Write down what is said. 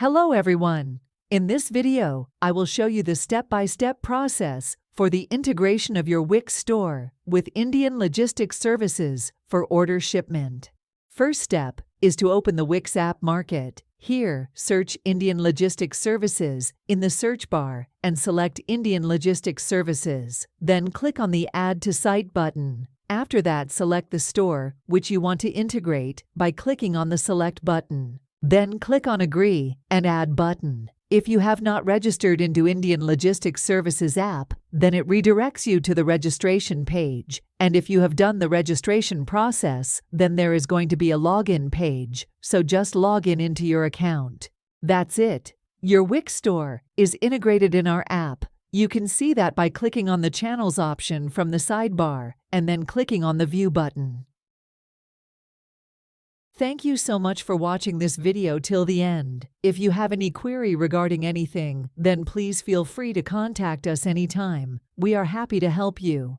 Hello everyone! In this video, I will show you the step-by-step process for the integration of your Wix store with Indian Logistics Services for order shipment. First step is to open the Wix app market. Here, search Indian Logistics Services in the search bar and select Indian Logistics Services. Then click on the Add to Site button. After that, select the store which you want to integrate by clicking on the Select button. Then click on Agree and Add button. If you have not registered into Indian Logistics Services app, then it redirects you to the registration page. And if you have done the registration process, then there is going to be a login page. So just log into your account. That's it. Your Wix store is integrated in our app. You can see that by clicking on the Channels option from the sidebar and then clicking on the View button. Thank you so much for watching this video till the end. If you have any query regarding anything, then please feel free to contact us anytime. We are happy to help you.